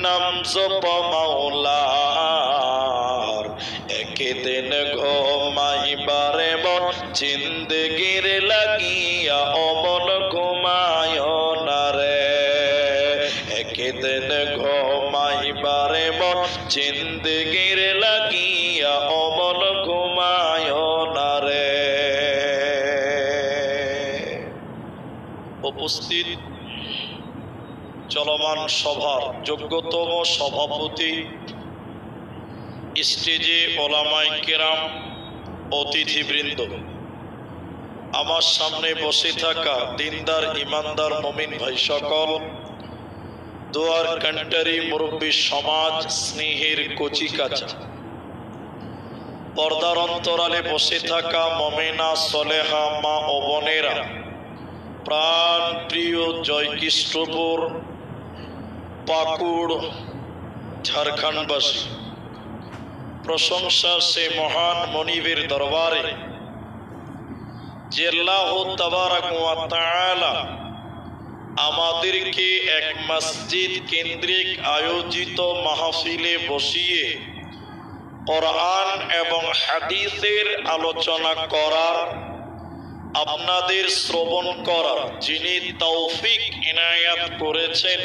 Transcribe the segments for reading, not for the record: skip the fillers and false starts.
নাম জপ মাওলার, একদিন ঘুমাইবারে মন জিন্দেগির লাগিয়া অমন ঘুমায় না রে। একদিন ঘুমাইবারে মন জিন্দেগির লাগিয়া অমন ঘুমায় না রে। উপস্থিত চলমান সভার যোগ্যতম সভাপতি, স্টেজে ওলামায়ে কেরাম, অতিথিবৃন্দ, আমার সামনে বসে থাকা দিনদার ইমানদার মুমিন ভাই সকল, দোয়ার কান্টারি মুরব্বী সমাজ, স্নেহের কচি কাঁচা, পর্দার অন্তরালে বসে থাকা মমিনা সলেহা মা ও বোনেরা, প্রাণ প্রিয় জয়কৃষ্ণপুর পাকুড় ঝাড়খণ্ডবাসী, প্রশংসা সে মহান মনিবের দরবারে যে আল্লাহ তাবারাক ওয়া তাআলা আমাদেরকে এক মসজিদ কেন্দ্রিক আয়োজিত মাহফিলে বসিয়ে কোরআন এবং হাদিসের আলোচনা করার, আপনাদের শ্রবণ করার যিনি তৌফিক ইনায়াত করেছেন,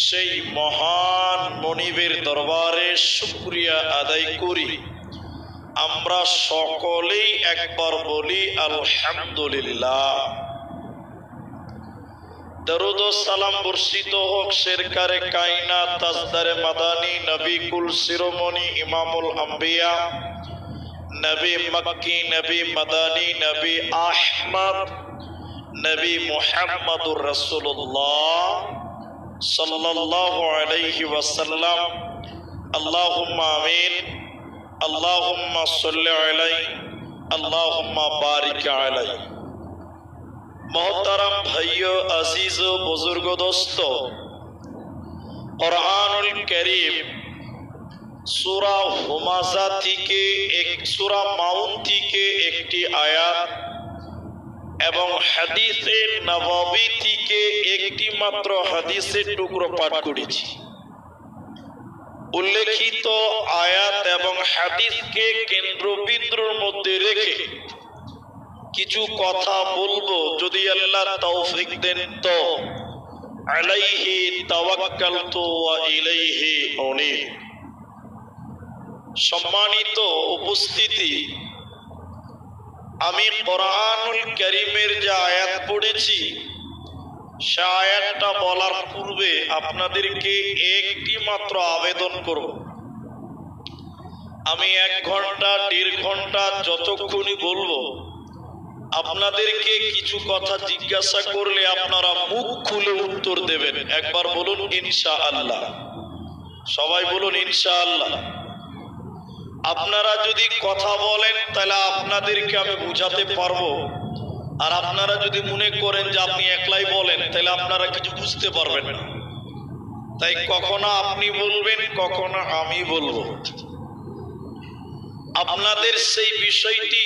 সেই মহান মনিবের দরবারে শুকরিয়া আদায় করি। আমরা সকলেই একবার বলি আলহামদুলিল্লাহ। দরুদ ও সালাম বর্ষিত হোক শেরকারে কায়নাত তাজদারে মাদানী নবী কুল শিরোমণি ইমামুল আম্বিয়া নবী মক্কি নবী মাদানী নবী আহমদ নবী মুহাম্মদুর রাসূলুল্লাহ সাল্লাল্লাহু আলাইহি ওয়াসাল্লাম। আল্লাহুম্মা আমিন। আল্লাহুম্মা সাল্লি আলাইহি, আল্লাহুম্মা বারিক আলাইহি। मोहतरम भाइयों, अजीजों, बुजुर्गों, दोस्तों, कुरानुल करीम सूरा हुमाजा থেকে सूरा माउन থেকে একটি আয়াত এবং হাদিসে নববী থেকে একটি মাত্র হাদিসের টুকরো পাঠ করেছি। উল্লেখিত আয়াত এবং হাদিসকে কেন্দ্রবিন্দুর মধ্যে রেখে কিছু কথা বলবো, যদি আল্লাহ তৌফিক দেন তো। আলাইহি তাওয়াক্কালতু ওয়া ইলাইহি উনীব। সম্মানিত উপস্থিতি, আমি কোরআনুল কারীমের যে আয়াত পড়েছি, সে আয়াতটা বলার পূর্বে আপনাদেরকে একটি মাত্র আবেদন করব। আমি 1 ঘন্টা 1.5 ঘন্টা যতক্ষণই বলবো, আপনাদেরকে কিছু কথা জিজ্ঞাসা করলে আপনারা মুখ খুলে উত্তর দেবেন। একবার বলুন ইনশাআল্লাহ। সবাই বলুন ইনশাআল্লাহ। আপনারা যদি কথা বলেন তাহলে আপনাদেরকে আমি বুঝাতে পারবো, আর আপনারা যদি মনে করেন যে আপনি একলাই বলেন তাহলে আপনারা কিছু বুঝতে পারবেন না। তাই কখনো আপনি বলবেন, কখনো আমি বলবো। আপনাদের সেই বিষয়টি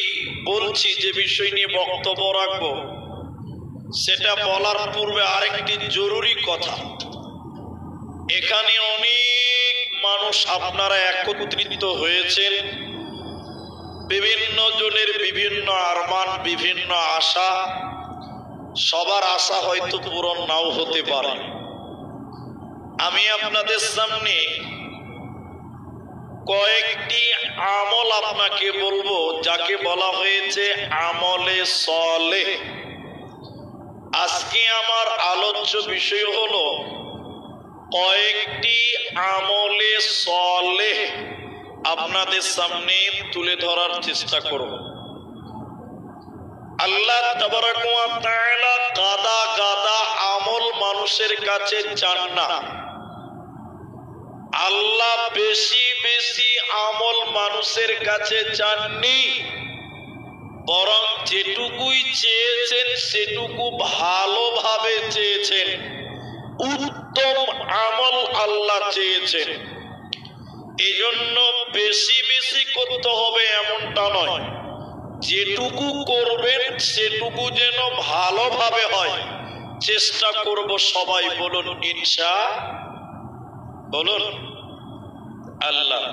বলছি, যে বিষয় নিয়ে বক্তব্য রাখবো, সেটা বলার পূর্বে আরেকটি জরুরি কথা। এখানে অনেক মানুষ আপনারা একত্রিত হয়েছেন, বিভিন্ন জনের বিভিন্ন আরমান, বিভিন্ন আশা। সবার আশা হয়তো পূরণ নাও হতে পারে। আমি আপনাদের সামনে কয়েকটি আমল আপনাকে বলবো, যাকে বলা হয়েছে আমলে সালেহ। আজকে আমার আলোচ্য বিষয় হলো কয়েকটি আমলে সালেহ আপনাদের সামনে তুলে ধরার চেষ্টা করব। আল্লাহ তাবারাক ওয়া তাআলা গাদা গাদা আমল মানুষের কাছে চান না। আল্লাহ বেশি বেশি আমল মানুষের কাছে চাননি, বরং যেটুকুই চেয়েছেন সেটুকু ভালোভাবে চেয়েছেন। উত্তম আমল আল্লাহ চেয়েছেন। এই জন্য বেশি বেশি করতে হবে এমনটা নয়, যেটুকু করবেন সেটুকু যেন ভালোভাবে হয় চেষ্টা করব। সবাই বলুন ইনশাআল্লাহ। বলুন আল্লাহ।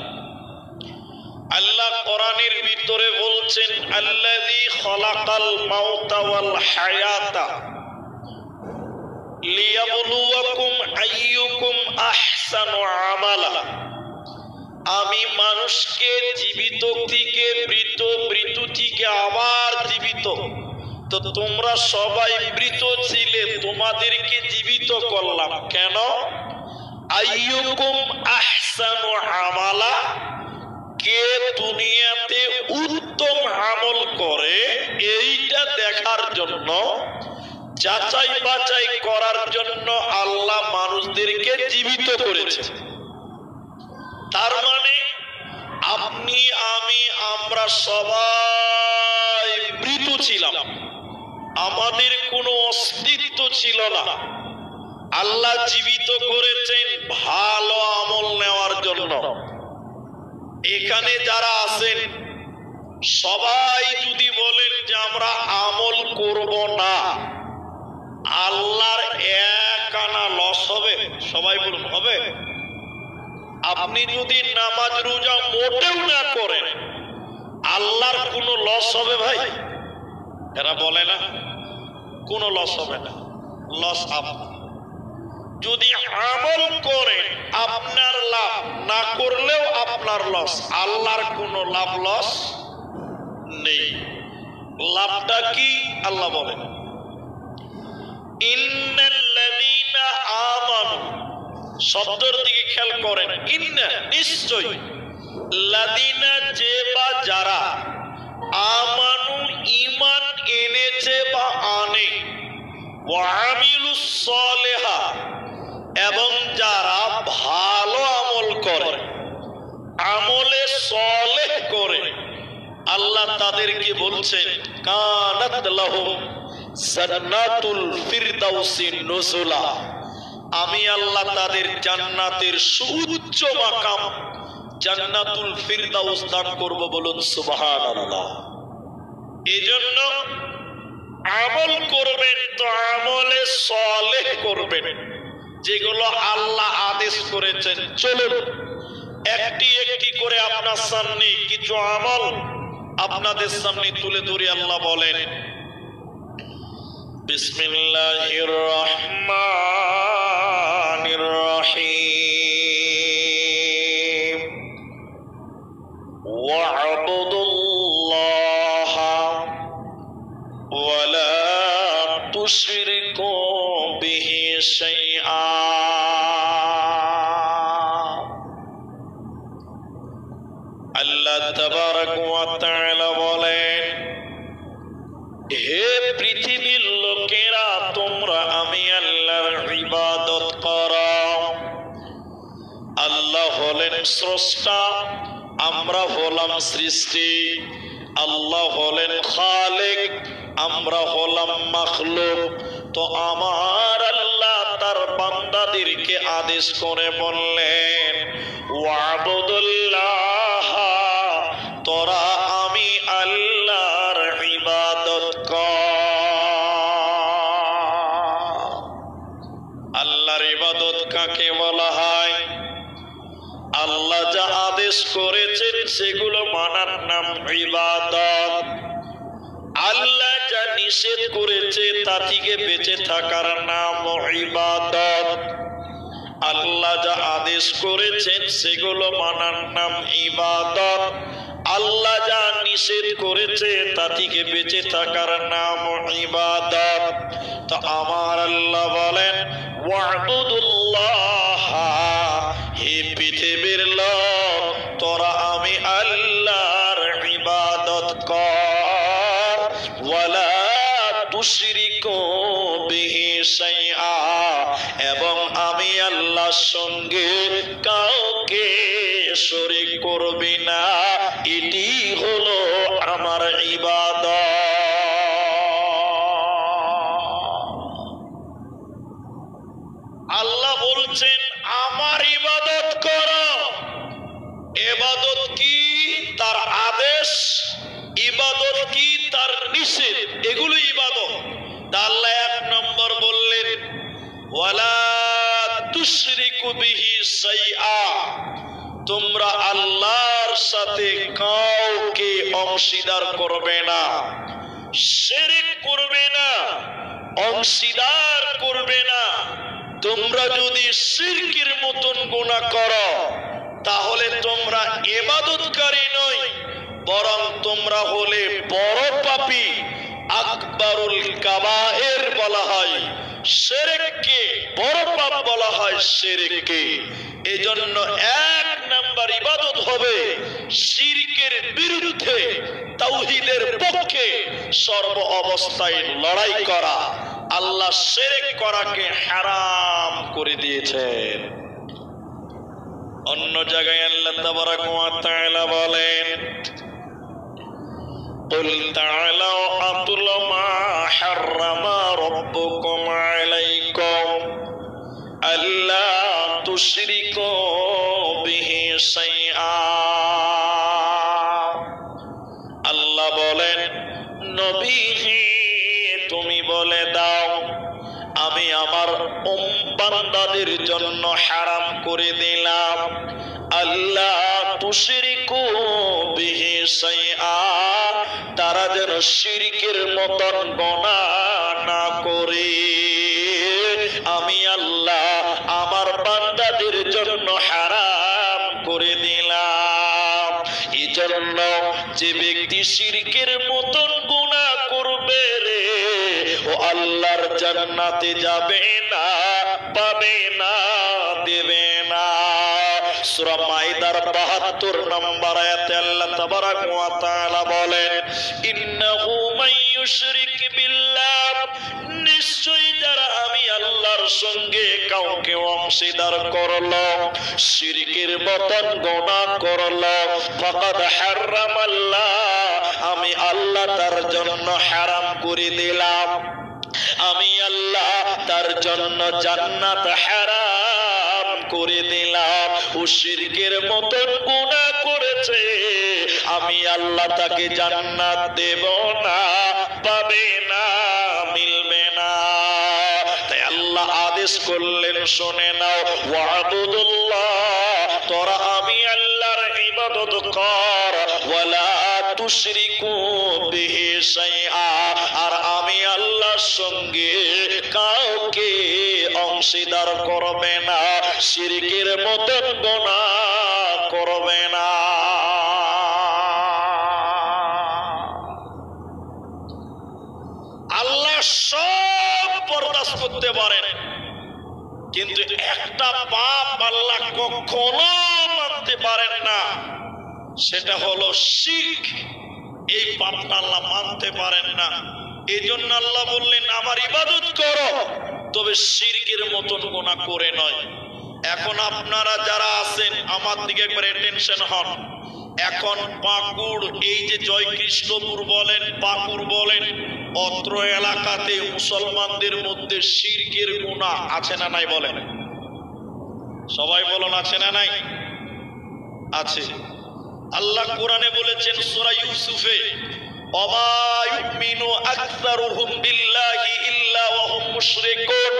আল্লাহ কোরআনের ভিতরে বলছেন আল্লাযী খালাকাল মাউতা ওয়াল হায়াতা লিয়াবলুয়াকুম আইয়ুকুম আহসানু আমালা। আমি মানুষকে জীবিত থেকে মৃত, মৃত থেকে আবার জীবিত। তো তোমরা সবাই মৃত ছিলে, তোমাদেরকে জীবিত করলাম কেন? আইয়ুকুম আহসানু আমালা, কে দুনিয়াতে উত্তম আমল করে এইটা দেখার জন্য, যাচাই বাছাই করার জন্য আল্লাহ মানুষদেরকে জীবিত করেছে। তার মানে আপনি আমি আমরা সবাই মৃত ছিলাম, আমাদের কোনো অস্তিত্ব ছিল না। আল্লাহ জীবিত করেছেন ভালো আমল নেওয়ার জন্য। এখানে যারা আছেন সবাই যদি বলেন যে আমরা আমল করব না, আল্লাহর এক আনা লস হবে? সবাই বলুন হবে? আপনি যদি নামাজ রোজা মোটেও না করেন, আল্লাহর কোনো লস হবে ভাই? এরা বলে না কোনো লস হবে না, লস আপনার। যদি আমল করেন আপনার লাভ, না করলেও আপনার লস, আল্লাহর কোনো লাভ লস নেই। লাভটা কি আল্লাহ বলেন ইন্নাল্লাযীনা আমানু, শব্দের দিকে খেয়াল করেন। ইন্না নিশ্চয়, লাযীনা যে বা যারা, আমানু ঈমান এনেছে বা আনে, ওয়া আমিলুস সালিহা এবং যারা ভালো আমল করে, আমলে সালেহ করে, আল্লাহ তাদেরকে বলছেন কানাত লাহুম জান্নাতুল ফিরদাউসি নুজুলা, আমি আল্লাহ তাদের জান্নাতের সুউচ্চ মাকাম জান্নাতুল ফিরদাউস দান করব। বলুন সুবহানাল্লাহ। এজন্য আমল করবেন তো আমলে সালেহ করবেন, যেগুলো আল্লাহ আদেশ করেছেন। চলুন একটি একটি করে আপনার সামনে কিছু আমল আপনাদের সামনে তুলে ধরি। আল্লাহ বলেন বিসমিল্লাহির রহমানির রহিম ওয়া'বুদুল্লাহা ওয়া লা তুশরিকু বিহি শাইআ। আল্লাহ তাবারাক ওয়া তাআলা বলেন, হে পৃথিবীর লোকেরা, তোমরা আমি আল্লাহর ইবাদত করো। আল্লাহ হলেন স্রষ্টা, আমরা হলাম সৃষ্টি। আল্লাহ হলেন খালিক, আমরা হলাম মাখলুক। তো আমার আল্লাহ তার বান্দাদেরকে আদেশ করে বললেন ওয়া'বুদুল্লাহ, তোরা আমি আল্লাহর ইবাদত কর। আল্লাহর ইবাদত কাকে বলা হয়? আল্লাহ যা আদেশ করেছেন সেগুলো মানার নাম ইবাদত। আল্লাহ যা নিষেধ করেছে তা থেকে বেঁচে থাকার নাম ইবাদত। আল্লাহ যা আদেশ করেছেন সেগুলো মানার নাম ইবাদত। আল্লাহ যা নিষেধ করেছে তা থেকে বেঁচে থাকার নাম ইবাদত। তো আমার আল্লাহ বলেন ওয়া'বুদুল্লাহ, হে পৃথিবীর লোক, তোরা আমি আল্লাহর ইবাদত কর। ওয়ালা তুশরিকু বিহি শাইআ, এবং আমি আল্লাহর সঙ্গে কাউকে শরীক করবি না। এটি হলো আমার ইবাদত। আল্লাহ বলছেন আমার ইবাদত করো। ইবাদত কি? তার আদেশ। ইবাদত কি? তার নিষেধ। এগুলো ইবাদত। আল্লাহ এক নম্বর বললেন ওয়ালা তুশরিকু বিহি শাইআ, তোমরা আল্লাহর সাথে কাউকে অংশীদার করবে না, শিরক করবে না, অংশীদার করবে না। তোমরা যদি শিরকের মতন গুনাহ করো তাহলে তোমরা ইবাদতকারী নয়, বরং তোমরা হলে বড় পাপী। আকবারুল কাবায়ের বলা হয় শিরককে, বড় পাপ বলা হয় শিরককে। এজন্য এক নাম্বার ইবাদত হবে শিরকের বিরুদ্ধে, তাওহীদের পক্ষে সর্ব অবস্থায় লড়াই করা। আল্লাহ শিরক করাকে হারাম করে দিয়েছেন। অন্য জায়গায় আল্লাহ তাবারাক ওয়া তাআলা বলেন, قل تعالوا أتل ما حرم ربكم عليكم ألا تشركوا به شيئا। আল্লাহ বলেন, নবী তুমি বলে দাও, আমি আমার বান্দাদের জন্য হারাম করে দিলাম, আল্লাহ তুশরিকু বিহি শাইআ, তারা যেন শিরকের মতন গুনাহ না করে। আমি আল্লাহ আমার বান্দাদের জন্য হারাম করে দিলাম। এজন্য যে ব্যক্তি শিরকের মতন গুনাহ করবে রে, ও আল্লাহর জান্নাতে যাবে না, পাবে না, দেবে না। সূরা মাইদার ৭২ নম্বর আয়াতে আল্লাহ তাবারাক ওয়া তাআলা বলেন, ইন্নাহু মাইয়ুশরিক বিল্লাহ, নিশ্চয়ই যারা আমি আল্লাহর সঙ্গে কাউকে অংশীদার করলো, শিরকের মতন গুনাহ করলো, ফাকাদ হারামাল্লাহ, আমি আল্লাহ তার জন্য হারাম করে দিলাম, আমি আল্লাহ তার জন্য জান্নাত হারাম করে দিলাম। ও শিরকের মতন গুনাহ করেছে, আমি আল্লাহ তাকে জান্নাত দেব না, পাবে না, মিলবে না। তাই আল্লাহ আদেশ করলেন, শুনে নাও, ওয়াবুদুল্লাহ, তোরা আমি আল্লাহর ইবাদত কর, ওয়ালা তুশরিকু বিহি শাইআ, আর আমি আল্লাহর সঙ্গে কাউকে অংশীদার করবে না, শিরকের মতন গুনাহ করবে না। আল্লাহ সব বরদাস্ত করতে পারেন, কিন্তু একটা পাপ আল্লাহ কখনো মানতে পারেন না, সেটা হলো শিরক। এই পাপটা আল্লাহ মানতে পারেন না। এই জন্য আল্লাহ বললেন, আমার ইবাদত করো, তবে শিরকের মতন গুনাহ করে নয়। এখন আপনারা যারা আছেন আমার দিকে একবার অ্যাটেনশন হন। এখন পাকুড়, এই যে জয়কৃষ্ণপুর বলেন, পাকুড় বলেন, অত্র এলাকাতে মুসলমানদের মধ্যে শিরকের গুনাহ আছে না নাই বলেন? সবাই বলুন, আছে না নাই? আছে। আল্লাহ কোরআনে বলেছেন সূরা ইউসুফে, ওমা ইউমিনু আকসারুহুম বিল্লাহি ইল্লা ওয়া হুম মুশরিকুন,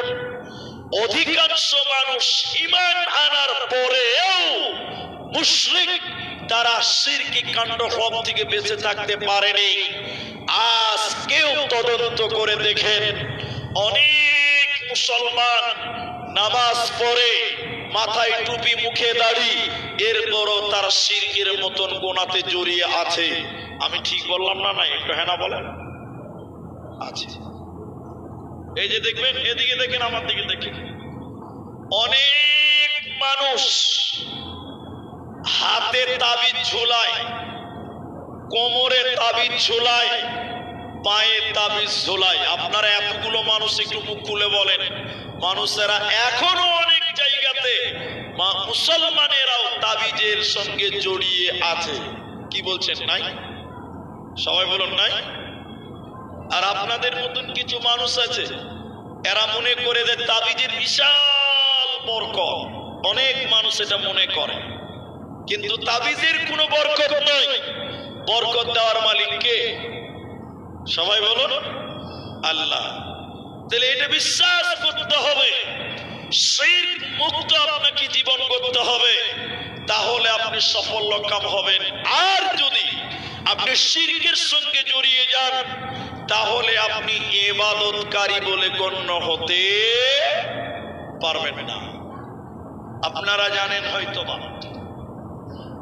অধিকাংশ মানুষ ঈমান আনার পরেও মুশরিক, তারা শিরকি কাণ্ড সব থেকে বেঁচে থাকতে পারেনি। আজ কেউ তদন্ত করে দেখেন, অনেক মুসলমান নামাজ পড়ে, মাথায় টুপি, মুখে দাড়ি, এরপরও তার শিরকের মতন গুনাহতে জড়িয়ে আছে। আমি ঠিক বললাম না? নাই একটু হ্যাঁ না বলেন? আছে। এই যে দেখবেন, এদিকে দেখেন, আমার দিকে দেখেন, অনেক মানুষ হাতে তাবিজ ঝুলায়, কোমরে তাবিজ ঝুলায়, পায়ে তাবিজ ঝুলায়। আপনারা এতগুলো মানুষ একটু মুখ খুলে বলেন, মানুষেরা এখনো অনেক জায়গাতে, মুসলমানেরাও তাবিজের সঙ্গে জড়িয়ে আছে। কি বলছেন? নাই? সবাই বলুন নাই? আর আপনাদের মতন কিছু মানুষ আছে, এরা মনে করে যে তাবিজের বিশাল বরকত। অনেক মানুষ এটা মনে করে, কিন্তু তাবিজের কোনো বরকত নয়। বরকত দেওয়ার মালিক কে? সবাই বলুন, আল্লাহ। তাহলে এটা বিশ্বাস করতে হবে শিরক মুক্ত আপনাকে জীবন করতে হবে, তাহলে আপনি সফলকাম হবেন। আর যদি আপনি শিরকের সঙ্গে জড়িয়ে যান, তাহলে আপনি ইবাদতকারী বলে গণ্য হতে পারবেন না। আপনারা জানেন হয়তো বা,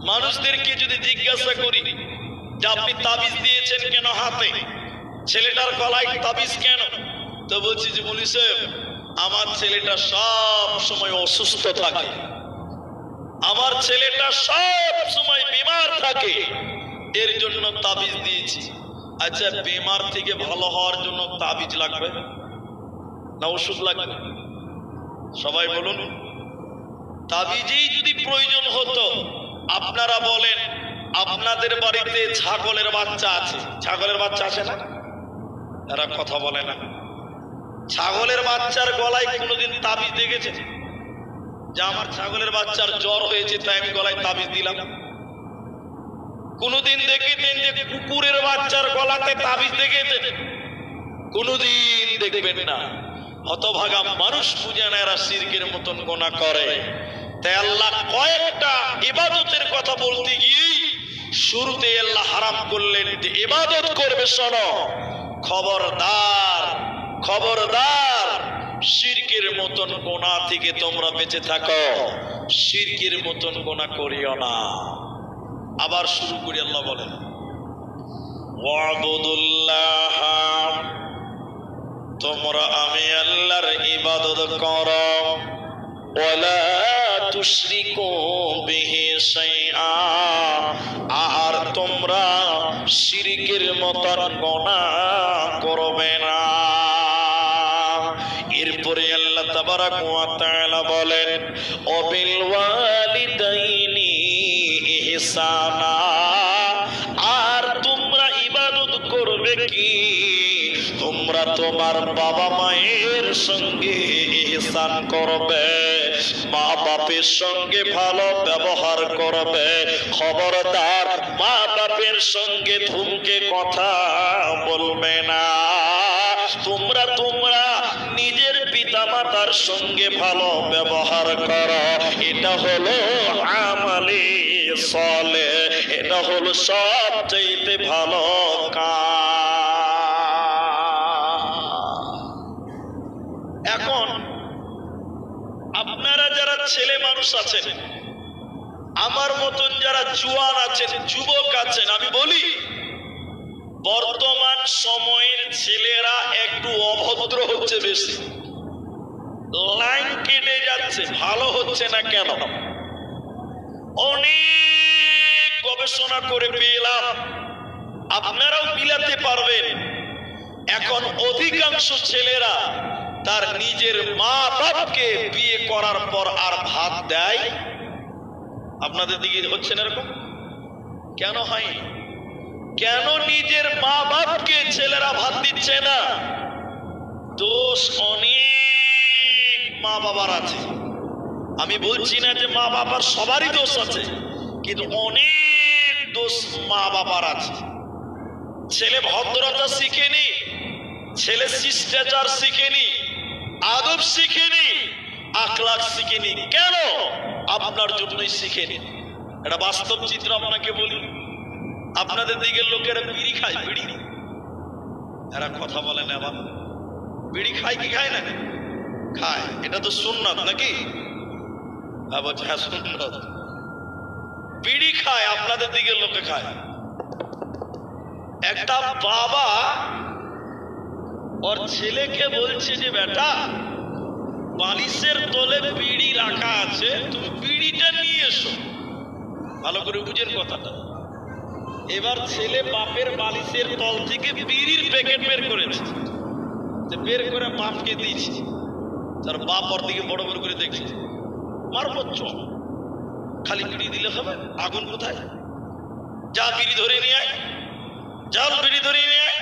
মানুষদেরকে যদি জিজ্ঞাসা করি যে আপনি তাবিজ দিয়েছেন কেন হাতে, ছেলেটার গলায় তাবিজ কেন, তো বলছি যে মুনি সাহেব, আমার ছেলেটা সব সময় অসুস্থ থাকে, আমার ছেলেটা সব সময় বিমার থাকে, এর জন্য তাবিজ দিয়েছি। আচ্ছা, বিমার থেকে ভালো হওয়ার জন্য তাবিজ লাগবে না ওষুধ লাগবে? সবাই বলুন। তাবিজেই যদি প্রয়োজন হতো, আপনারা বলেন আপনাদের বাড়িতে ছাগলের বাচ্চা আছে, ছাগলের বাচ্চা আছে না? এরা কথা বলে না। ছাগলের বাচ্চার গলায় কোনোদিন তাবিজ দেখেছে যে আমার ছাগলের বাচ্চার জ্বর হয়েছে তাই আমি গলায় তাবিজ দিলাম? কোনোদিন দেখেছেন যে কুকুরের বাচ্চার গলাতে তাবিজ দেখেছেন? কোনোদিন দেখবেন না। হতভাগা মানুষ বুঝে না এরা শিরকের মতন গোনা করে। তাই আল্লাহ কয়েকটা ইবাদতের কথা বলতে গিয়ে শুরুতে আল্লাহ হারাম করলেন যে ইবাদত করবে। শোনো, খবরদার খবরদার, শিরকের মতন গোনা থেকে তোমরা বেঁচে থাকো, শিরকের মতন গোনা করিও না। আবার শুরু করি, আল্লাহ বলেন ওয়াবুদুল্লাহ, তোমরা আমি আল্লাহর ইবাদত করো, ওয়ালা তুশরিকু বিহি শাইআ, আর তোমরা শিরকের মতন গুনাহ করবে না। এরপরে আল্লাহ তাবারাক ওয়া তাআলা বলেন ওয়াবিল ওয়ালিদাইনি ইহসানা, আর তোমরা ইবাদত করবে কি, তোমরা তোমার বাবা মায়ের সঙ্গে ইহসান করবে, মা বাপের সঙ্গে ভালো ব্যবহার করবে। খবরদার, মা বাপের সঙ্গে ধুমকে কথা বলবে না। তোমরা নিজের পিতা মাতার সঙ্গে ভালো ব্যবহার করো। এটা হলো আমালে সালেহ, এটা হলো সবচেয়ে ভালো কাজ। এখন আপনারা যারা ছেলে মানুষ আছেন, আমার মতন যারা জুয়ান আছেন, যুবক আছেন, আমি বলি বর্তমান সময়ের ছেলেরা একটু অভদ্র হচ্ছে বেশি, লাইন কেটে যাচ্ছে, ভালো হচ্ছে না কেন? অনেক গবেষণা করে পেলাম, আপনারাও মিলাতে পারবেন। এখন অধিকাংশ ছেলেরা তার নিজের মা বাপকে বিয়ে করার পর আর ভাত দেয়। আপনাদের দিকে হচ্ছে না এরকম? কেন হয়? কেন নিজের মা বাপকে ছেলেরা ভাত দিচ্ছে না? দোষ অনেক মা বাবার আছে। আমি বলছি না যে মা বাবার সবারই দোষ আছে, কিন্তু অনেক দোষ মা বাবার আছে। ছেলে ভদ্রতা শিখেনি, ছেলে শিষ্টাচার শিখেনি, আদব শিখেনি, আখলাক শিখেনি। কেন? আপনার জন্যই শিখেনি। এটা বাস্তব চিত্র আপনাকে বলি। আপনাদের দিকের লোকেরা বিড়ি খায়, বিড়ি, এরা কথা বলে না। আবার বিড়ি খায় কি খায় না? খায়। এটা তো সুন্নাত নাকি? হ্যাঁ সুন্নাত। বিড়ি খায়, আপনাদের দিকের লোকে খায়। একটা বাবা ওর ছেলেকে বলছে যে বেটা, বালিশের তলে বিড়ি রাখা আছে, তুমি বিড়িটা নিয়ে এসো। ভালো করে বুঝেন কথাটা। এবার ছেলে বাপের বালিশের তল থেকে বিড়ির প্যাকেট বের করেছে, বের করে বাপকে দিয়েছে। তার বাপ ওর দিকে বড় বড় করে দেখছে, মারবো চল, খালি বিড়ি দিলে হবে? আগুন কোথায়? যা বিড়ি ধরে নিয়ে আয়, যাও বিড়ি ধরে নিয়ে আয়।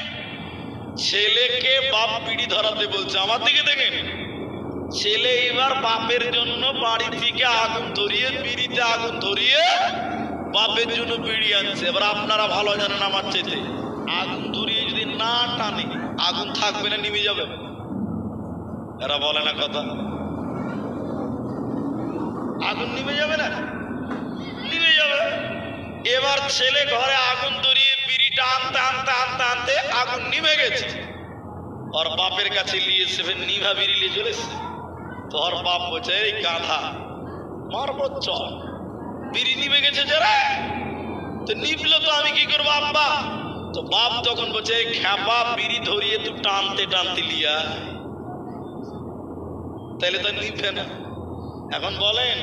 ছেলেকে বাপ বিড়ি ধরাতে বলছে। আমার দিকে দেখেন, ছেলে এবার বাপের জন্য বাড়ি থেকে আগুন ধরিয়ে, বিড়িতে আগুন ধরিয়ে বাপের জন্য বিড়ি আনছে। এবার আপনারা ভালো জানেন আমার চেয়ে, আগুন ধরিয়ে যদি না টানে আগুন থাকবে না, নিভে যাবে। এরা বলে না কথা। আগুন নিভে যাবে না? নিভে যাবে। এবার ছেলে ঘরে আগুন ধরিয়ে বিড়িটা আনতে আনতে আনতে আনতে আগুন নিভে গেছে। ওর বাপের কাছে নিয়ে এসে নিভা বিড়ি নিয়ে চলে এসছে। তো ওর বাপ বলছে, এই গাধা মারবো চল, বিড়ি নিভে গেছে যারা, তো নিভলো তো আমি কি করবো আব্বা? তো বাপ তখন বলছে, খ্যাপা বিড়ি ধরিয়ে তুই টানতে টানতে লিয়া, তাহলে তো নিভে না। এখন বলেন,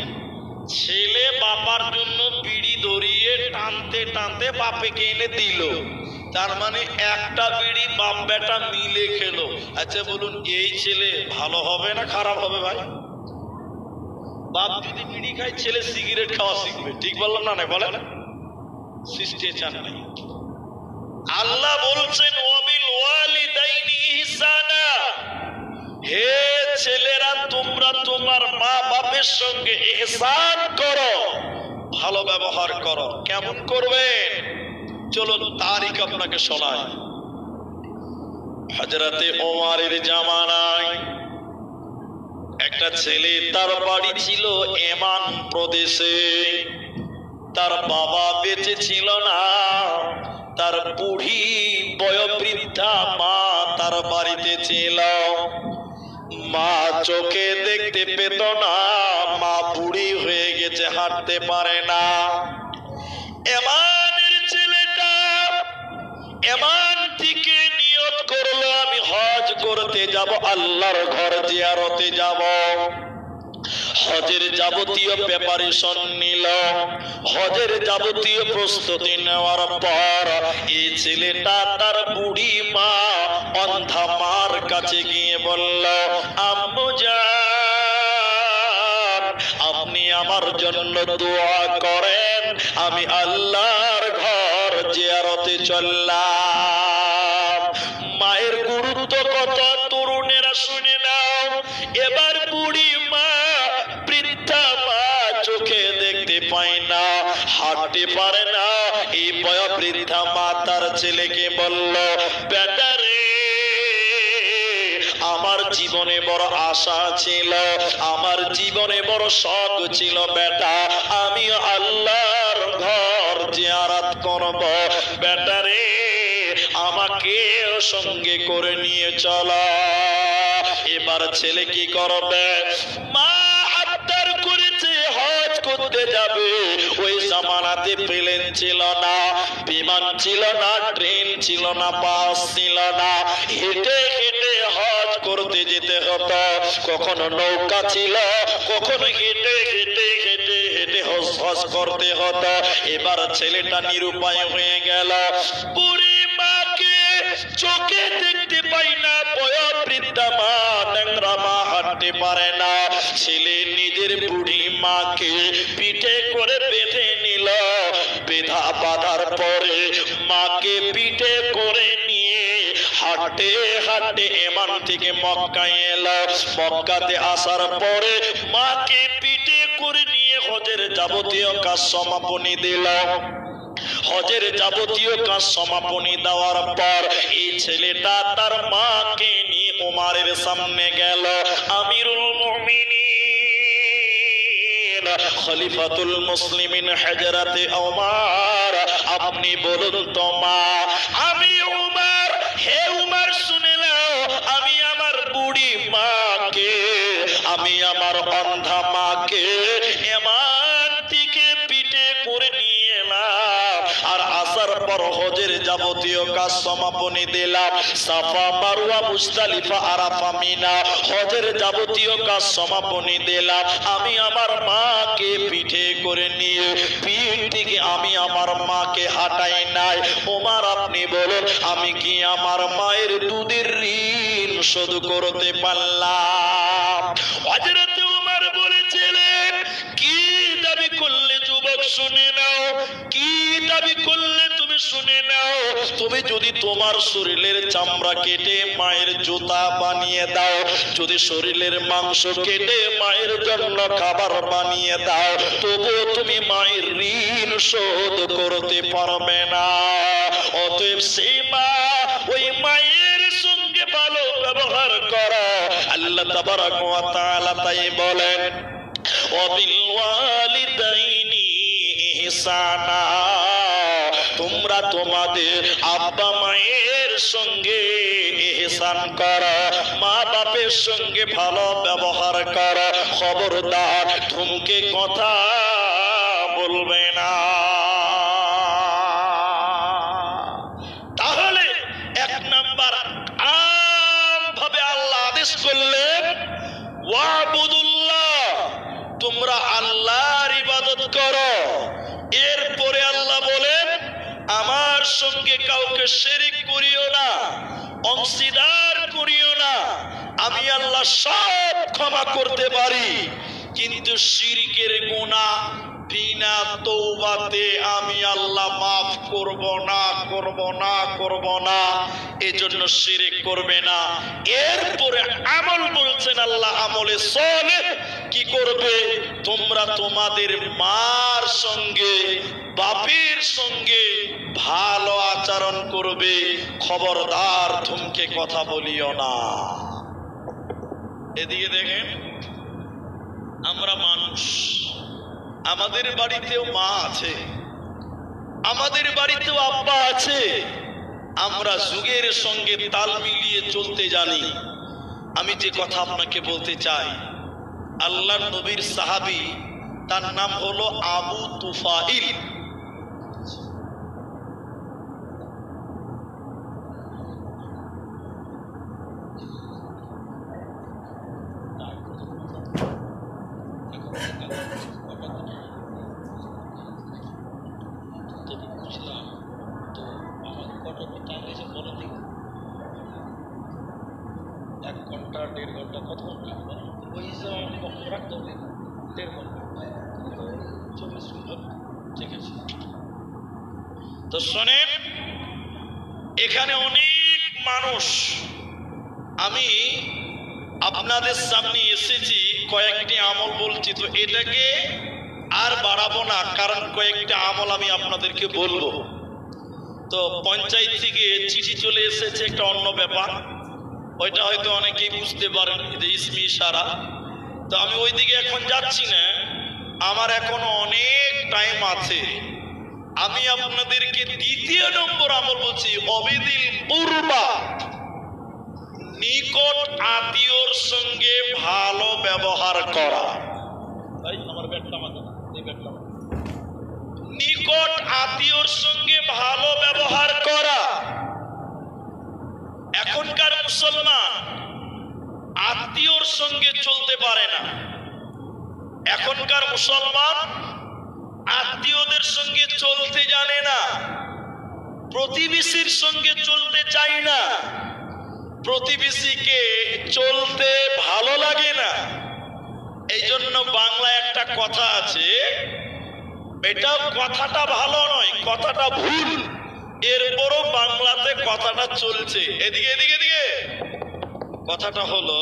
ছেলে বাবার জন্য বিড়ি ধরিয়ে টানতে টানতে বাপেকে এনে দিল, তার মানে একটা বিড়ি বাপ বেটা মিলে খেলো। আচ্ছা বলুন, এই ছেলে ভালো হবে না খারাপ হবে ভাই? বাপ যদি বিড়ি খায়, ছেলে সিগারেট খাওয়া শিখবে। ঠিক বললাম না? নাই বলেন, সৃষ্টি চান নাই। আল্লাহ বলছেন, ওয়াবিল ওয়ালিদাইনি ইহসানা, হে ছেলেরা তোমরা তোমার মা বাপের সঙ্গে ইহসান করো, ভালো ব্যবহার করো। কেমন করবেন? চলুন তারিখ আপনাকে শোনাই। হযরতে ওমরের জামানায় একটা ছেলে, তার বাড়ি ছিল ইয়ামান প্রদেশে। তার বাবা বেঁচে ছিল না, তার বুড়ি বয়োবৃদ্ধা মা তার বাড়িতে ছিল। মা চোখে দেখতে পেত না, মা বুড়ি হয়ে গেছে, হাঁটতে পারে না। ইয়ামানের ছেলেটা ইয়ামান থেকে নিয়ত করলো, আমি হজ করতে যাব, আল্লাহর ঘর জিয়ারতে যাব। হজের যাবতীয় প্রিপারেশন নিল। হজের যাবতীয় প্রস্তুতি নেওয়ার পর এই ছেলেটা তার বুড়ি মা অন্ধা মার কাছে গিয়ে বলল, আম্মু জান, আপনি আমার জন্য দোয়া করেন, আমি আল্লাহর ঘর জিয়ারতে চললাম। মায়ের গুরুত্ব কত তরুণেরা শুনে নাও। এবার বুড়ি মা, বৃদ্ধা মা, চোখে দেখতে পায় না, হাঁটতে পারে না। এই বয়োবৃদ্ধা মা তার ছেলেকে বলল, বেটা রে, আমার জীবনে বড় আশা ছিল, আমার জীবনে বড় শখ ছিল বেটা, আমি আল্লাহর ঘর জিয়ারত করব। বেটা রে, আমাকে সঙ্গে করে নিয়ে চলো। এবার ছেলে কি করবে? মা আবদার করেছে হজ করতে যাবে। ওই জামানাতে প্লেন ছিল না, বিমান ছিল না, ট্রেন ছিল না, বাস ছিল না, হেঁটে হেঁটে হজ করতে যেতে হতো। কখনো নৌকা ছিল, কখনো হেঁটে হেঁটে হেঁটে হেঁটে হজ করতে হতো। এবার ছেলেটা নিরুপায় হয়ে গেল। বুড়ি মাকে চোখে দেখতে পাই না, বয়োবৃদ্ধা মা, ন্যাংরা মা, হাঁটতে পারে না। ছেলে নিজের বুড়ি মাকে পিঠে করে বেঁধে নিল। বেঁধা বাঁধার পরে মাকে পিঠে করে নিয়ে হাঁটতে হাঁটতে ইয়ামান থেকে মক্কায় এলো। মক্কাতে আসার পরে মাকে পিঠে করে নিয়ে হজের যাবতীয় কাজ সমাপনী দিল। হজের যাবতীয় কাজ সমাপনী দেওয়ার পর এই ছেলেটা তার মাকে নিয়ে ওমরের সামনে গেল। আমিরুল মুমিনিন, খলিফাতুল মুসলিমিন হযরতে ওমর, আপনি বলুন তো মা, আমি ওমর, হে ওমর শুনে নাও, আমি আমার বুড়ি মাকে, আমি আমার অন্ধা মাকে ইয়ামান থেকে পিঠে করে নিয়ে এলাম। আর আসার পর হজের যাবতীয় কাজ সমাপনী দিলাম। সাফা, মারওয়া, মুজদালিফা, আরাফা, মিনা, হজের যাবতীয় কাজ সমাপনী দিলাম। আমি আমার মাকে পিঠে করে নিয়ে পিঠ থেকে আমি আমার মাকে হাঁটাই নাই। ওমর, আপনি বলুন, আমি কি আমার মায়ের দুধের ঋণ শোধ করতে পারলাম? হযরতে ওমর বলেছিলেন, কি দাবি করলে যুবক শুনে নাও, কি দাবি করলে তুমি শুনে নাও। তুমি যদি তোমার শরীরের চামড়া কেটে মায়ের জুতা বানিয়ে দাও, যদি শরীরের মাংস কেটে মায়ের জন্য খাবার বানিয়ে দাও, তবুও তুমি মায়ের ঋণ শোধ করতে পারবে না। অতএব সেই মা, ওই মায়ের সঙ্গে ভালো ব্যবহার করো। আল্লাহ তাবারাক ওয়া তাআলা তাই বলেন, ওয়াবিল ওয়ালিদাইনি ইহসানা, তোমরা তোমাদের আব্বা মায়ের সঙ্গে ইহসান করো, মা বাপের সঙ্গে ভালো ব্যবহার করো, খবরদার ধুমকে কথা বলবে না। তাহলে এক নাম্বার আমভাবে আল্লাহ আদেশ করলেন ওয়াবুদুল্লাহ, তোমরা আল্লাহর ইবাদত করো। এরপরে আল্লাহ বলেন আমার সঙ্গে কাউকে শিরক করিও না, অংশীদার করিও না। আমি আল্লাহ সব ক্ষমা করতে পারি, কিন্তু শিরকের গুনাহ বিনা তওবাতে আমি আল্লাহ মাফ করব না, করব না, করব না। এজন্য শিরক করবে না। এরপরে আমল বলছেন আল্লাহ, আমলে সালেহ কি করবে? তোমরা তোমাদের মার সঙ্গে বাপের সঙ্গে ভালো আচরণ করবে, খবরদার ধুমকে কথা বলিও না। এদিকে দেখেন, আমরা মানুষ, আমাদের বাড়িতেও মা আছে, আমাদের বাড়িতেও আব্বা আছে। আমরা যুগের সঙ্গে তাল মিলিয়ে চলতে জানি। আমি যে কথা আপনাকে বলতে চাই, আল্লাহর নবীর সাহাবী, তার নাম হলো আবু তুফাইল। তো শোনেন, এখানে অনেক মানুষ, আমি আপনাদের সামনে এসেছি, কয়েকটি আমল বলছি, তো এটাকে আর বাড়াবো না, কারণ কয়েকটা আমল আমি আপনাদেরকে বলবো। তো পঞ্চায়েত থেকে চিঠি চলে এসেছে, একটা অন্য ব্যাপার, ওইটা হয়তো অনেকেই বুঝতে পারেন, যে ইসমি ইশারা। তো আমি ওইদিকে এখন যাচ্ছি না, আমার এখনো অনেক টাইম আছে। আমি আপনাদেরকে দ্বিতীয় নম্বর আমল বলছি, অবিদিল কুরবা, নিকট আত্মীয়র সঙ্গে ভালো ব্যবহার করা। নিকট আত্মীয়র সঙ্গে ভালো ব্যবহার করা। এখনকার মুসলমান আত্মীয়র সঙ্গে চলতে পারে না। এখনকার মুসলমান আত্মীয়দের সঙ্গে চলতে জানে না, প্রতিবেশীর সঙ্গে চলতে চায় না, প্রতিবেশীকে চলতে ভালো লাগে না। এই জন্য বাংলায় একটা কথা আছে, এটা কথাটা ভালো নয়, কথাটা ভুল, এরপরও বাংলাতে কথাটা চলছে। এদিকে এদিকে এদিকে কথাটা হলো,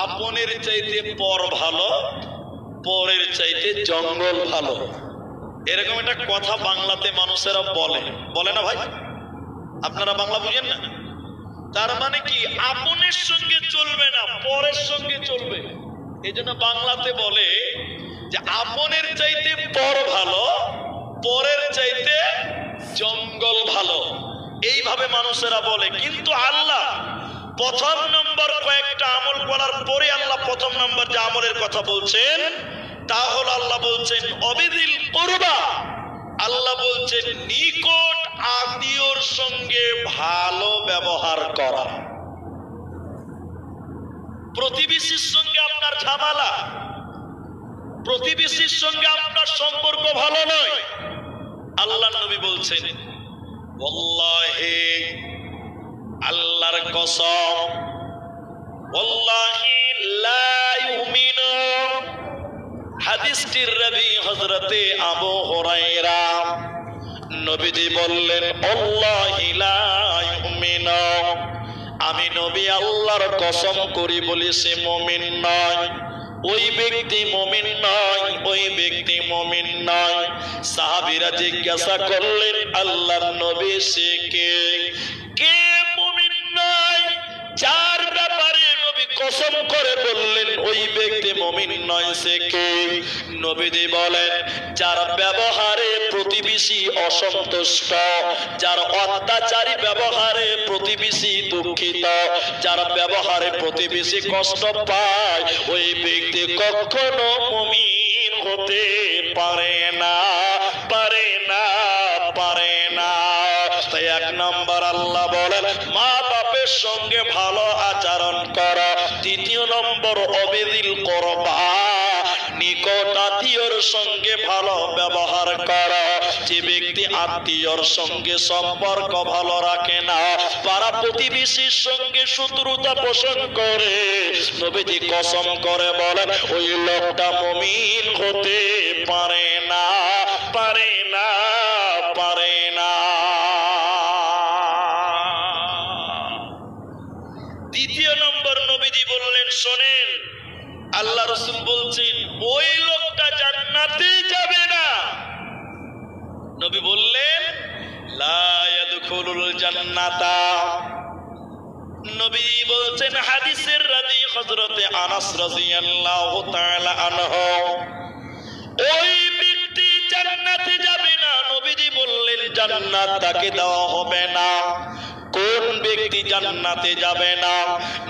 আপনের চাইতে পর ভালো, পরের চাইতে জঙ্গল ভালো। এরকম একটা কথা বাংলাতে মানুষেরা বলে, বলে না ভাই? আপনারা বাংলা বুঝেন না? তার মানে কি, আপনের সঙ্গে চলবে না, পরের সঙ্গে চলবে। এই জন্য বাংলাতে বলে যে আপনের চাইতে পর ভালো, পরের চাইতে জঙ্গল ভালো। এইভাবে মানুষেরা বলে। কিন্তু আল্লাহ প্রথম নম্বর কয়েকটা আমল করার পরে আল্লাহ প্রথম নম্বর যে আমলের কথা বলছেন, তা হলো আল্লাহ বলছেন অবিদিল কুরবা। আল্লাহ বলছেন নিকট আত্মীয়র সঙ্গে ভালো ব্যবহার করা। প্রতিবেশীর সঙ্গে আপনার ঝামেলা, প্রতিবেশীর সঙ্গে আপনার সম্পর্ক ভালো নয়, আল্লাহ নবী বলছেন ওয়াল্লাহি, আল্লাহর কসম, ওয়াল্লাহি লা ইউমিনু। হাদিসটির রাবী হযরতে আবু হুরায়রা, নবীজি বললেন ওয়াল্লাহি লা ইউমিনু, আমি নবী আল্লাহর কসম করি বলি সে মুমিন নয়, ওই ব্যক্তি মুমিন নয়, ওই ব্যক্তি মুমিন নয়। সাহাবীরা জিজ্ঞাসা করলেন আল্লাহর নবী সে কে? কে মুমিন নয়? যার ব্যাপারে নবী কসম করে বললেন ওই ব্যক্তি মুমিন নয়। সে কে? নবীজি বলেন যার ব্যবহারে প্রতিবেশী অসন্তুষ্ট, যার অত্যাচারী ব্যবহারে প্রতিবেশী দুঃখিত, যার ব্যবহারে প্রতিবেশী কষ্ট পায়, ওই ব্যক্তি কখনো মুমিন হতে পারে না, পারে না, পারে না। তাই এক নম্বর আল্লাহ বলেন মা বাপের সঙ্গে ভালো আচরণ করো। দ্বিতীয় নম্বর অবিদিল করবা, নিকট আত্মীয়র সঙ্গে ভালো ব্যবহার করো। যে ব্যক্তি আত্মীয়র সঙ্গে সম্পর্ক ভালো রাখে না, পাড়া প্রতিবেশীর সঙ্গে শত্রুতা পোষণ করে, নবীজি কসম করে বলেন ওই লোকটা মুমিন হতে পারে না, পারে না, পারে না। দ্বিতীয় নম্বর নবীজি বললেন শোনেন, আল্লাহ রাসূল বলছেন ওই লোকটা জান্নাতে যাবে না। নবী বললেন লা ইয়াদখুলুল জান্নাতা। নবী বলছেন হাদিসের রাবি হযরতে আনাস রাদিয়াল্লাহু তাআলা আনহু, ওই ব্যক্তি জান্নাতে যাবে না। নবীজি বললেন জান্নাত তাকে দেওয়া হবে না। কোন ব্যক্তি জান্নাতে যাবে না?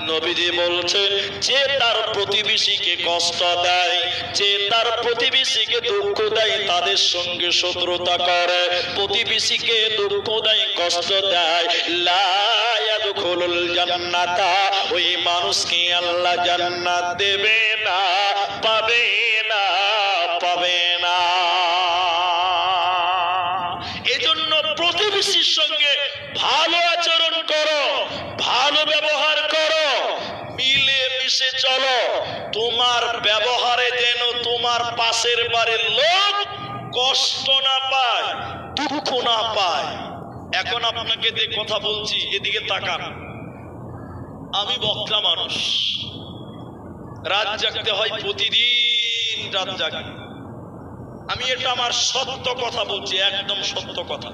নবীজি বলছেন যে তার প্রতিবেশীকে কষ্ট দেয়, যে তার প্রতিবেশীকে দুঃখ দেয়, তাদের সঙ্গে শত্রুতা করে, প্রতিবেশীকে দুঃখ দেয়, কষ্ট দেয়, লা ইয়াদখুলুল জান্নাতা, ওই মানুষকে আল্লাহ জান্নাত দেবে না, পাবে না, পাবে না। এজন্য প্রতিবেশীর সঙ্গে ভালো আচরণ করো, ভালো ব্যবহার করো, মিলে মিশে চলো। তোমার ব্যবহারে যেন তোমার পাশের বাড়ির লোক কষ্ট না পায়, দুঃখ না পায়। এখন আপনাকে যে কথা বলছি এদিকে তাকান। আমি বক্তা মানুষ, রাত জাগতে হয়, প্রতিদিন রাত জাগি। আমি এটা আমার সত্য কথা বলছি, একদম সত্য কথা।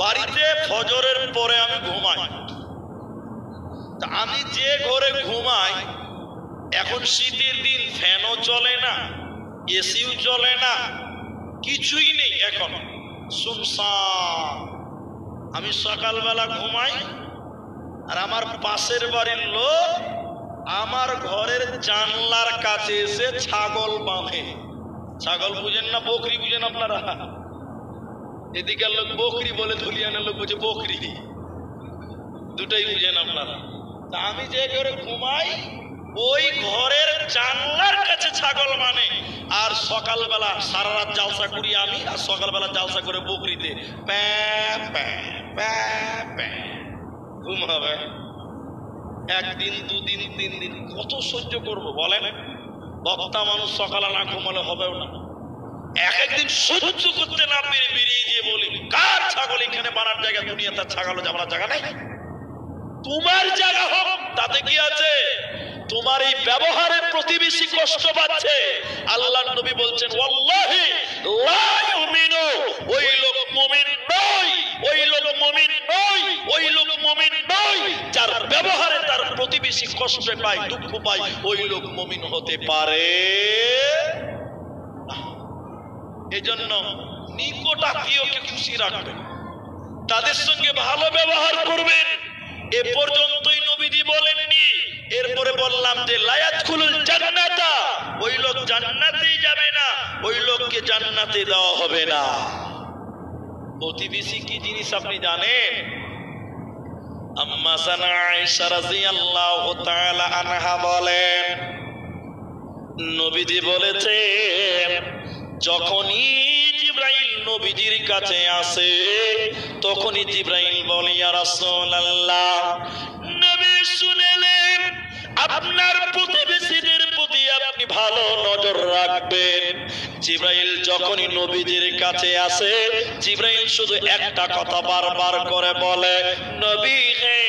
বাড়িতে ফজরের পরে আমি ঘুমাই। তা আমি যে ঘরে ঘুমাই, এখন শীতের দিন ফ্যানও চলে না, এসিও চলে না, কিছুই নেই, এখন শুনশান। আমি সকালবেলা ঘুমাই, আর আমার পাশের বাড়ির লোক আমার ঘরের জানলার কাছে এসে ছাগল বাঁধে। ছাগল বুঝেন না, বকরি বুঝেন আপনারা? এদিকের লোক বকরি বলে, ধুলিয়ানের লোক বুঝে বকরি, দুটাই বুঝেন আপনারা। তা আমি যে ঘরে ঘুমাই, ওই ঘরের জানলার কাছে ছাগল মানে। আর সকালবেলা সারা রাত জালসা করি আমি, আর সকালবেলা জালসা করে বকরিতে প্যাঁ প্যাঁ প্যাঁ প্যাঁ ঘুম হবে। একদিন, দুদিন, 3 দিন, কত সহ্য করবো বলেন? বক্তা মানুষ সকালে না ঘুমালে হবেও না। একদিন সহ্য করতে না পেরে বেরিয়ে গিয়ে বলি, কার ছাগল এখানে বানার জায়গা? দুনিয়া তার ছাগল যাবার জায়গা নাই, তোমার জায়গা হোক, তাতে কি আছে? তোমার এই ব্যবহারে প্রতিবেশী কষ্ট পাচ্ছে। আল্লাহর নবী বলছেন ওয়াল্লাহি লা ইউমিনু, ওই লোক মুমিন নয়, ওই লোক মুমিন নয়, ওই লোক মুমিন নয়। যার ব্যবহারে তার প্রতিবেশী কষ্ট পায়, দুঃখ পায়, ওই লোক মুমিন হতে পারে। এজন্য নিকট আত্মীয়কে খুশি রাখবেন, তাদের সঙ্গে ভালো ব্যবহার করবেন। এ পর্যন্তই নবীজি বলেননি। এরপরে বললাম যে লা ইয়াদখুলুল জান্নাতা, ওই লোক জান্নাতেই যাবে না, ওই লোককে জান্নাতে দেওয়া হবে না। প্রতিবেশী কি জিনিস আপনি জানেন? আম্মা জানা আয়েশা রাদিয়াল্লাহু তাআলা আনহা বলেন, নবীজি বলেছেন যখনই জিবরাইল নবীজির কাছে আসে, তখনই জিবরাইল বলে ইয়া রাসূলুল্লাহ, নবী শুনেলেন আপনার প্রতিবেশীদের প্রতি আপনি ভালো নজর রাখবেন। জিবরাইল যখনই নবীজির কাছে আসে, জিবরাইল শুধু একটা কথা বারবার করে বলে, নবী হে,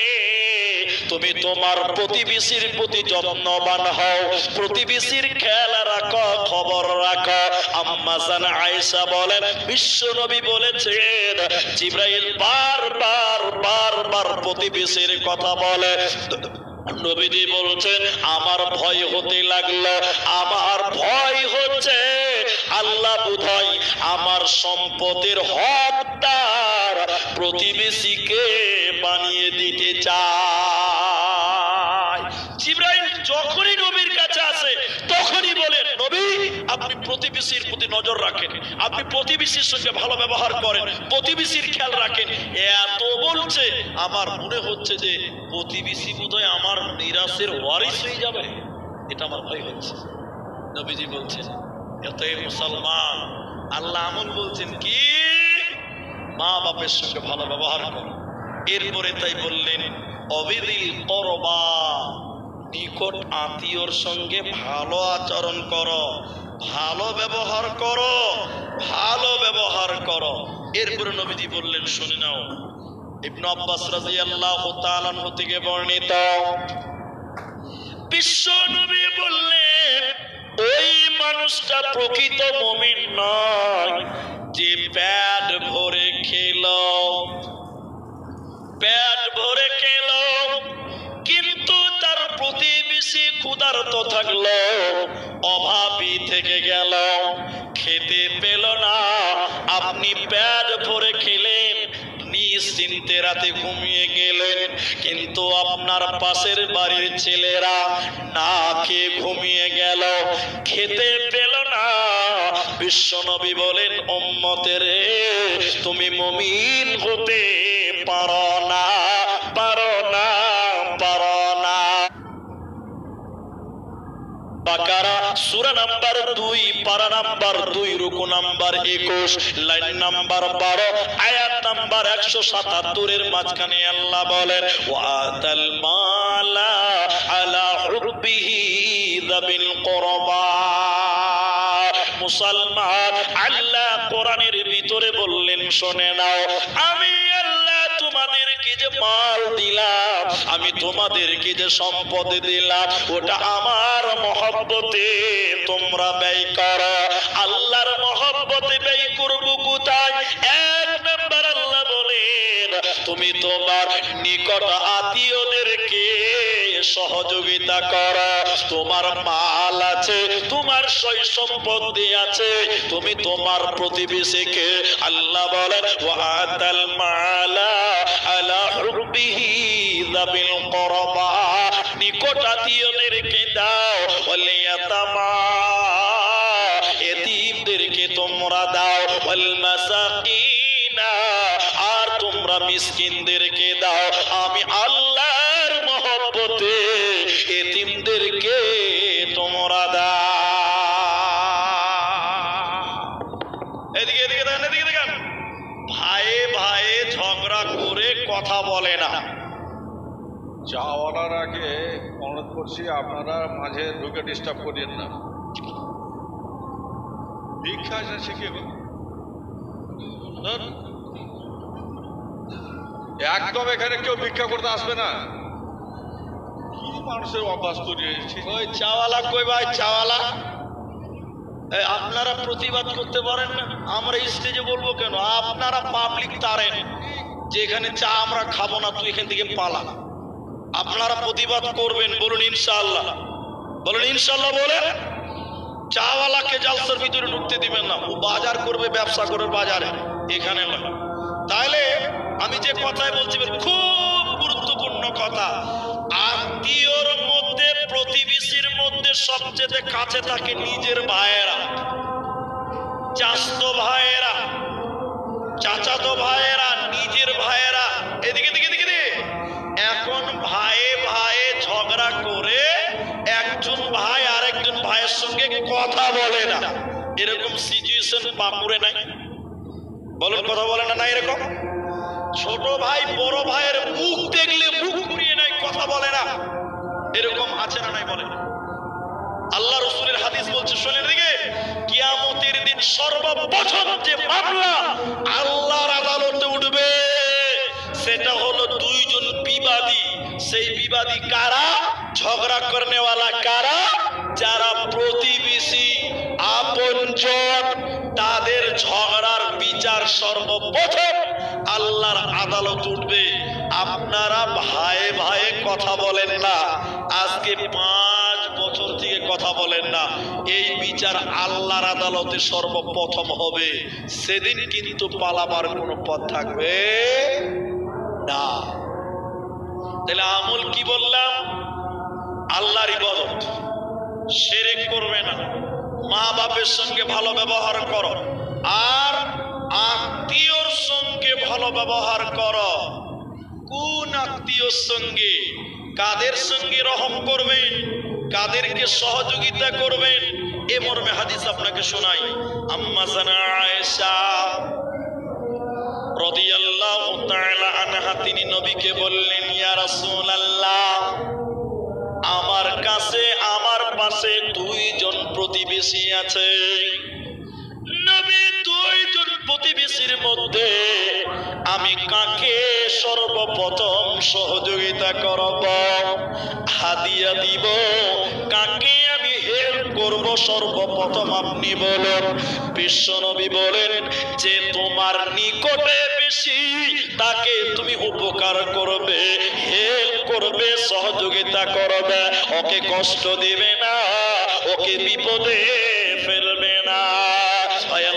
তুমি তোমার প্রতিবেশীর প্রতি যত্নবান হও, প্রতিবেশীর খেয়াল রাখো, খবর রাখো। আম্মা জান আয়েশা বলেন বিশ্ব নবী বলেছেন জিবরাইল বারবার বারবার প্রতিবেশীর কথা বলে। নবীজি বলছেন আমার ভয় হতে লাগলো, আমার ভয় হচ্ছে আল্লাহ বোধহয় আমার সম্পদের হকদার প্রতিবেশীকে বানিয়ে দিতে চায়। জিবরাইল যখনই নবীর কাছে আসে তখনই বলেন, নবী আপনি প্রতিবেশীর প্রতি নজর রাখেন, আপনি প্রতিবেশীর সঙ্গে ভালো ব্যবহার করেন, প্রতিবেশীর খেয়াল রাখেন। এত বলছে আমার মনে হচ্ছে যে প্রতিবেশী বোধহয় আমার নিরাশের ওয়ারিস হয়ে যাবে, এটা আমার ভয় হচ্ছে। নবীজি বলছেন এতই মুসলমান, আল্লাহ আমল বলছেন কি মা বাপের সঙ্গে ভালো ব্যবহার করো। এরপরে তাই বললেন অবিদিল করবা, নিকট আত্মীয়র সঙ্গে ভালো আচরণ করো, ভালো ব্যবহার করো, ভালো ব্যবহার করো। এরপরে নবীজি বললেন শুনে নাও, ইবনে আব্বাস রাদিয়াল্লাহু তাআলা আনহু থেকে বর্ণিত, বিশ্ব নবী বললেন ওই মানুষটা প্রকৃত মুমিন নয় যে পেট ভরে খেলো, পেট ভরে খেলো কিন্তু তার প্রতিবেশী ক্ষুধার্ত থাকলো, অভাবী থেকে গেল, খেতে পেল না। আপনি পেট ভরে খেলেন, নিশ্চিন্তে রাতে ঘুমিয়ে গেলেন, কিন্তু আপনার পাশের বাড়ির ছেলেরা না খেয়ে ঘুমিয়ে গেল, খেতে পেল না। বিশ্বনবী বলেন উম্মতের তুমি মুমিন হতে পারো না, পারো না, পারো না। বাকারা সূরা নাম্বার 2 পারা নাম্বার 2 রুকু নাম্বার 21 লাইন নাম্বার 12 আয়াত নাম্বার 177 এর মাঝখানে আল্লাহ বলেন ওয়াতাল মালা আলা হুব্বিহি যাবিল কুরবা। মুসলমান আল্লাহ কোরআনের ভিতরে বললেন শুনে নাও, আমি আল্লাহ তোমাদেরকে যে মাল দিলাম, আমি তোমাদেরকে যে সম্পদ দিলাম, ওটা আমার মহব্বতে তোমরা ব্যয় করো। আল্লাহর মহব্বতে ব্যয় করবো কোথায়? এক নাম্বার আল্লাহ বলেন তুমি তোমার নিকট আত্মীয়দেরকে সহযোগিতা করো। তোমার মাল আছে, তোমার সয় সম্পত্তি আছে, তুমি তোমার প্রতিবেশীকে, আল্লাহ বলেন ওয়াতাল মালা আলা হুব্বিহি যাবিল কুরবা, নিকট আত্মীয়দেরকে দাও, ওয়াল ইয়াতামা এতিমদেরকে তোমরা দাও, ওয়াল মাসাকিনা আর তোমরা মিসকিনদেরকে দাও। আমি আল্লাহর মহব্বতে এতিমদেরকে তোমরা দাও। এদিকে এদিকে দেখেন, এদিকে দেখেন, ভাইয়ে ভাইয়ে ঝগড়া করে কথা বলে না। চাওয়ালার আগে অনুরোধ করছি আপনারা মাঝে ঢুকে ডিস্টার্ব করিয়েন না। ভিক্ষা শিখে একদম এখানে কেউ ভিক্ষা করতে আসবে না। কি মানুষের অভ্যাস তৈরি হয়েছে। ওই চাওয়ালা কই ভাই, চাওয়ালা আপনারা প্রতিবাদ করতে পারেন না, আমরা স্টেজে বলবো কেন? আপনারা পাবলিক তারেন যে এখানে চা আমরা খাবো না, তুই এখান থেকে পালা। আপনারা প্রতিবাদ করবেন, বলুন ইনশাআল্লাহ, বলুন ইনশাআল্লাহ। বলেন চাওয়ালাকে জালসার ভিতরে ঢুকতে দিবেন না, ও বাজার করবে, ব্যবসা করবে বাজারে, এখানে নয়। তাহলে আমি যে কথাই বলছি খুব গুরুত্বপূর্ণ কথা, আত্মীয়র মধ্যে প্রতিবেশীর মধ্যে সবচেয়ে কাছে থাকে নিজের ভাইয়েরা, চাচাতো ভাইয়েরা, চাচাতো ভাইয়েরা, নিজের ভাইয়েরা। এদিকে দিকে দিকে দিকে এখন ভাইয়ে ভাইয়ে ঝগড়া করে একজন ভাই আরেকজন ভাইয়ের সঙ্গে কথা বলে না, এরকম সিচুয়েশন বাঁকুড়ে নাই? বলুন কথা বলে না? না এরকম ছোট ভাই বড় ভাইয়ের মুখ দেখলে মুখ ঘুরিয়ে নেয়, কথা বলে না, এরকম আছে না নাই? বলে আল্লাহ রাসূলের হাদিস বলছে শোনেন দিকে, কিয়ামতের দিন সর্বপ্রথম যে মামলা আল্লাহর আদালতে উঠবে সেটা হলো দুইজন বিবাদী। সেই বিবাদী কারা? ঝগড়া করনেওয়ালা কারা? যারা প্রতিবেশী আপনজন, তাদের ঝগড়ার বিচার সর্বপ্রথম আল্লাহর আদালত উঠবে। আপনারা ভাইয়ে ভাইয়ে কথা বলেন না, আজকে 5 বছর থেকে কথা বলেন না, এই বিচার আল্লাহর আদালতে সর্বপ্রথম হবে, সেদিন কিন্তু পালাবার কোনো পথ থাকবে না। তাহলে আমল কি বললাম? আল্লাহর ইবাদত, শিরক করবে না, মা বাপের সঙ্গে ভালো ব্যবহার করো, আর আত্মীয়র সঙ্গে ভালো ব্যবহার করো। কোন আত্মীয়র সঙ্গে? কাদের সঙ্গে রহম করবেন, কাদেরকে সহযোগিতা করবেন, এ মর্মে হাদিস আপনাকে শোনাই। আম্মা জানা আয়েশা রাদিয়াল্লাহু তাআলা আনহা তিনি নবীকে বললেন, ইয়া রাসূলুল্লাহ, আমার কাছে আমার পাশে 2 জন প্রতিবেশী আছে। নবী, 2 জন প্রতিবেশীর মধ্যে আমি কাকে সর্বপ্রথম সহযোগিতা করব, হাদিয়া দিব, কাকে আমি হেল্প করব সর্বপ্রথম আপনি বলুন। বিশ্বনবী বলেন, যে তোমার নিকটে বেশি তাকে তুমি উপকার করবে, হেল্প করবে, সহযোগিতা করবে, ওকে কষ্ট দিবে না, ওকে বিপদে ফেলবে না।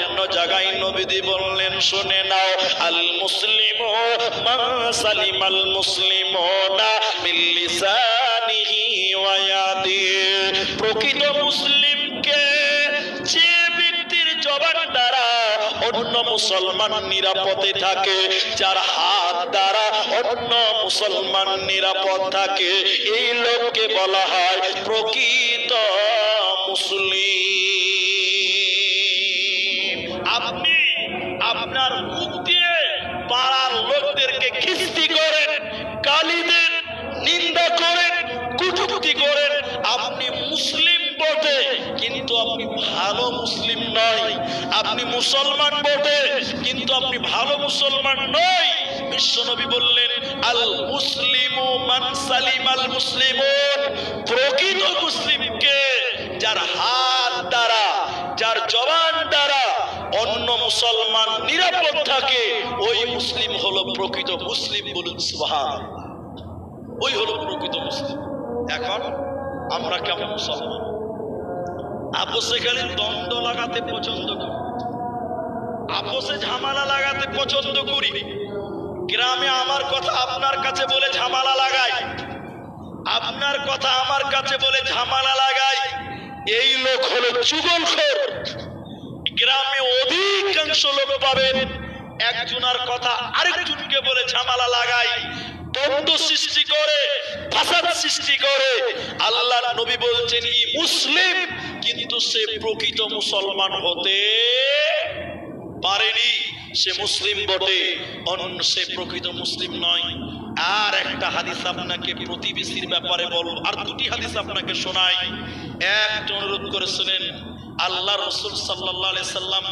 অন্য জায়গায় নবীজি বললেন, শুনে নাও, আল মুসলিমু মান সালিমাল মুসলিমুনা মিন লিসানিহি ওয়া ইয়াদিহি। প্রকৃত মুসলিমকে যে ব্যক্তির জবান দ্বারা অন্য মুসলমান নিরাপদে থাকে, যার হাত দ্বারা অন্য মুসলমান নিরাপদ থাকে, এই লোককে বলা হয় প্রকৃত মুসলিম। আপনি আপনার মুখ দিয়ে পাড়ার লোকদেরকে খিস্তি করেন, গালি দেন, নিন্দা করেন, কটূক্তি করেন, আপনি মুসলিম বটে কিন্তু আপনি ভালো মুসলিম নয়। আপনি মুসলমান বটে কিন্তু আপনি ভালো মুসলমান নয়। বিশ্বনবী বললেন, আল মুসলিমু মান সালিমাল মুসলিমুন। প্রকৃত মুসলিমকে যার হাত দ্বারা, যার জবান দ্বারা অন্য মুসলমান নিরাপদ থাকে, ওই মুসলিম হলো প্রকৃত মুসলিম। বলুন সুবহানাল্লাহ। ওই হলো প্রকৃত মুসলিম। এখন আমরা কেমন মুসলমান? আপসে খালি দ্বন্দ্ব লাগাতে পছন্দ করি, আপসে ঝামেলা লাগাতে পছন্দ করি। গ্রামে আমার কথা আপনার কাছে বলে ঝামেলা লাগাই, আপনার কথা আমার কাছে বলে ঝামেলা লাগাই। এই লোক হলো চুগলখোর। গ্রামে অধিকাংশ লোক পাবেন একজনের কথা আরেকজনকে বলে ঝামেলা লাগাই, দ্বন্দ্ব সৃষ্টি করে, ফাসাদ সৃষ্টি করে। আল্লাহর নবী বলছেন, ই মুসলিম, কিন্তু সে প্রকৃত মুসলমান হতে পারেনি। সে মুসলিম বটে, অন্য সে প্রকৃত মুসলিম নয়। আর একটা হাদিস আপনাকে প্রতিবেশীর ব্যাপারে বলবো, আর 2টি হাদিস আপনাকে শোনাই। একটা অনুরোধ করে শুনেন। আল্লাহ রাসূল সাল্লাল্লাহু আলাইহি সাল্লাম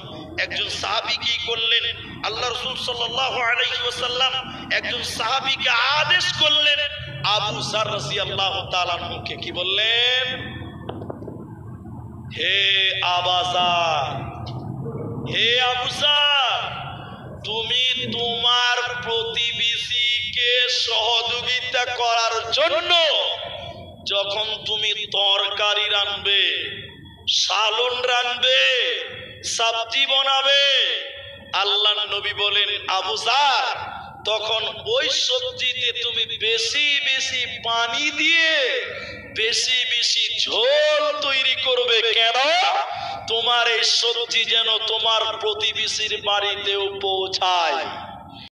একজন সাহাবী কি করলেন? আল্লাহ রাসূল সাল্লাল্লাহু আলাইহি ওয়াসাল্লাম একজন সাহাবীকে আদেশ করলেন, আবু যার রাদিয়াল্লাহু তাআলা আনহুকে কি বললেন? হে আবু যার, হে আবু যার, তুমি তোমার প্রতিবেশীকে সহযোগিতা করার জন্য যখন তুমি তরকারি রাঁধবে, সালন রাঁধবে, সবজি বানাবে, আল্লাহর নবী বলেন, আবু যার, তখন ওই সবজিতে তুমি বেশি বেশি পানি দিয়ে বেশি বেশি ঝোল তৈরি করবে। কেন? তোমার এই সবজি যেন তোমার প্রতিবেশীর বাড়িতেও পৌঁছায়।